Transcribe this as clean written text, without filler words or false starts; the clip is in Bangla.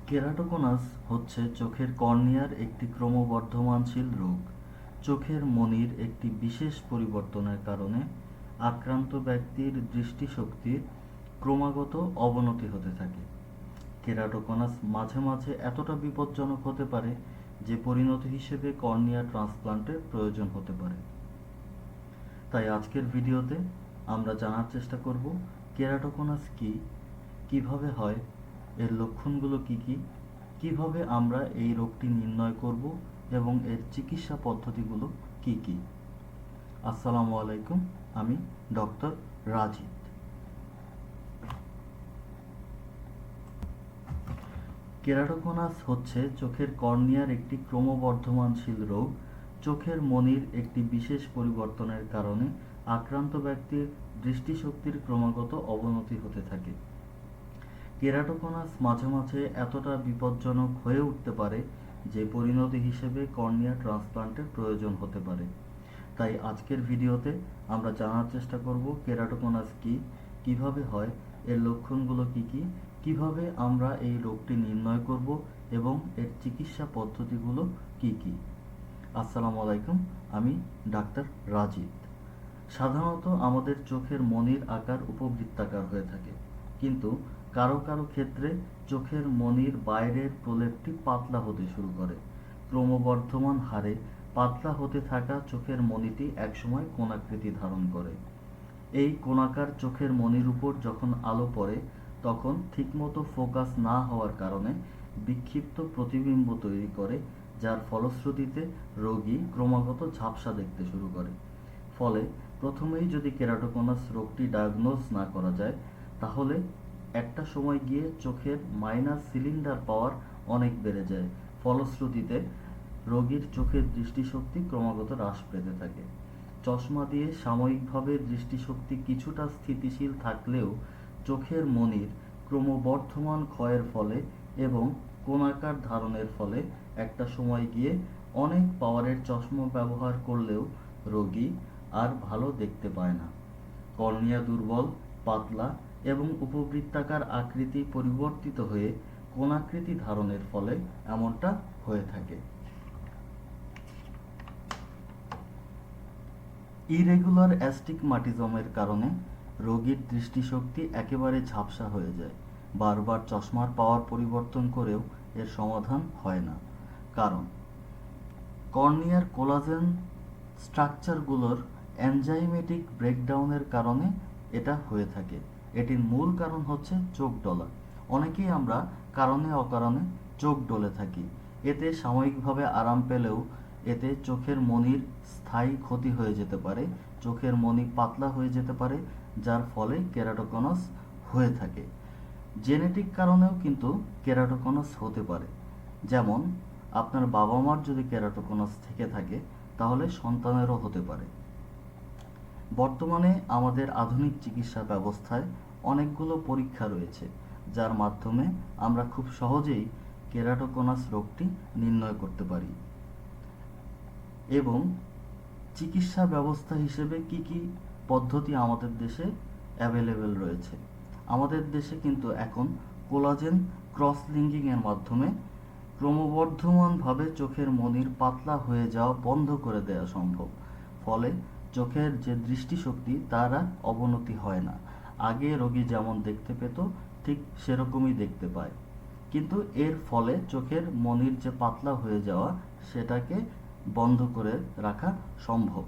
কেরাটোকনাস হচ্ছে চোখের কর্নিয়ার একটি ক্রমবর্ধমানশীল রোগ। চোখের মণির একটি বিশেষ পরিবর্তনের কারণে আক্রান্ত ব্যক্তির দৃষ্টিশক্তির ক্রমাগত অবনতি হতে থাকে। কেরাটোকনাস মাঝে মাঝে এতটা বিপজ্জনক হতে পারে যে পরিণতি হিসেবে কর্নিয়া ট্রান্সপ্লান্টের প্রয়োজন হতে পারে। তাই আজকের ভিডিওতে আমরা জানার চেষ্টা করব কেরাটোকনাস কী, কিভাবে হয়, এর লক্ষণগুলো কি কি, কিভাবে আমরা এই রোগটি নির্ণয় করব এবং এর চিকিৎসা পদ্ধতিগুলো কি কি। আসসালামু আলাইকুম, আমি ডক্টর রাজিদ। কেরাটোকনাস হচ্ছে চোখের কর্নিয়ার একটি ক্রমবর্ধমানশীল রোগ। চোখের মণির একটি বিশেষ পরিবর্তনের কারণে আক্রান্ত ব্যক্তির দৃষ্টিশক্তির ক্রমাগত অবনতি হতে থাকে। কেরাটোকনাস মাঝে মাঝে এতটা বিপজ্জনক হয়ে উঠতে পারে যে পরিণতি হিসেবে কর্নিয়া ট্রান্সপ্লান্টের প্রয়োজন হতে পারে। তাই আজকের ভিডিওতে আমরা জানার চেষ্টা করব কেরাটোকনাস কী, কিভাবে হয়, এর লক্ষণগুলো কি কি, কিভাবে আমরা এই রোগটি নির্ণয় করব এবং এর চিকিৎসা পদ্ধতিগুলো কি কি। আসসালামু আলাইকুম, আমি ডাক্তার রাজিদ। সাধারণত আমাদের চোখের মণির আকার উপবৃত্তাকার হয়ে থাকে, কিন্তু কারো কারো ক্ষেত্রে চোখের মণির বাইরের প্রলেপটি পাতলা হতে শুরু করে। ক্রমবর্ধমান হারে পাতলা হতে থাকা চোখের মণিটি একসময় কোণাকৃতি ধারণ করে। এই কোণাকার চোখের মণির উপর যখন আলো পড়ে তখন ঠিকমতো ফোকাস না হওয়ার কারণে বিক্ষিপ্ত প্রতিবিম্ব তৈরি করে, যার ফলশ্রুতিতে রোগী ক্রমাগত ঝাপসা দেখতে শুরু করে। ফলে প্রথমেই যদি কেরাটোকনাস রোগটি ডায়াগনোজ না করা যায়, তাহলে একটা সময় গিয়ে চোখের মাইনাস সিলিন্ডার পাওয়ার অনেক বেড়ে যায়। ফলশ্রুতিতে রোগীর চোখের দৃষ্টিশক্তি ক্রমাগত হ্রাস পেতে থাকে। চশমা দিয়ে সাময়িকভাবে দৃষ্টিশক্তি কিছুটা স্থিতিশীল থাকলেও চোখের মণির ক্রমবর্ধমান ক্ষয়ের ফলে এবং কোণাকার ধারণের ফলে একটা সময় গিয়ে অনেক পাওয়ারের চশমা ব্যবহার করলেও রোগী আর ভালো দেখতে পায় না। কর্নিয়া দুর্বল, পাতলা এবং উপবৃত্তাকার আকৃতি পরিবর্তিত হয়ে কোণাকৃতি ধারণের ফলে এমনটা হয়ে থাকে। ইরেগুলার অ্যাস্টিগমাটিজমের কারণে রোগীর দৃষ্টিশক্তি একেবারে ঝাপসা হয়ে যায়। বারবার চশমার পাওয়ার পরিবর্তন করেও এর সমাধান হয় না। কারণ কর্নিয়ার কোলাজেন স্ট্রাকচারগুলোর এনজাইমেটিক ব্রেকডাউনের কারণে এটা হয়ে থাকে। এটির মূল কারণ হচ্ছে চোখ ডলা। অনেকেই আমরা কারণে অকারণে চোখ ডলে থাকি। এতে সাময়িকভাবে আরাম পেলেও এতে চোখের মণির স্থায়ী ক্ষতি হয়ে যেতে পারে। চোখের মণি পাতলা হয়ে যেতে পারে, যার ফলে কেরাটোকনাস হয়ে থাকে। জেনেটিক কারণেও কিন্তু কেরাটোকনাস হতে পারে। যেমন আপনার বাবা মার যদি কেরাটোকনাস থেকে থাকে, তাহলে সন্তানেরও হতে পারে। বর্তমানে আমাদের আধুনিক চিকিৎসা ব্যবস্থায় অনেকগুলো পরীক্ষা রয়েছে, যার মাধ্যমে আমরা খুব সহজেই কেরাটোকনাস রোগটি নির্ণয় করতে পারি। এবং চিকিৎসা ব্যবস্থা হিসেবে কি কি পদ্ধতি আমাদের দেশে অ্যাভেলেবেল রয়েছে। আমাদের দেশে কিন্তু এখন কোলাজেন ক্রস লিঙ্কিংয়ের মাধ্যমে ক্রমবর্ধমানভাবে চোখের মণির পাতলা হয়ে যাওয়া বন্ধ করে দেওয়া সম্ভব। ফলে চোখের যে দৃষ্টিশক্তি তার আর অবনতি হয় না। আগে রোগী যেমন দেখতে পেত ঠিক সেরকমই দেখতে পায়, কিন্তু এর ফলে চোখের মণির যে পাতলা হয়ে যাওয়া সেটাকে বন্ধ করে রাখা সম্ভব।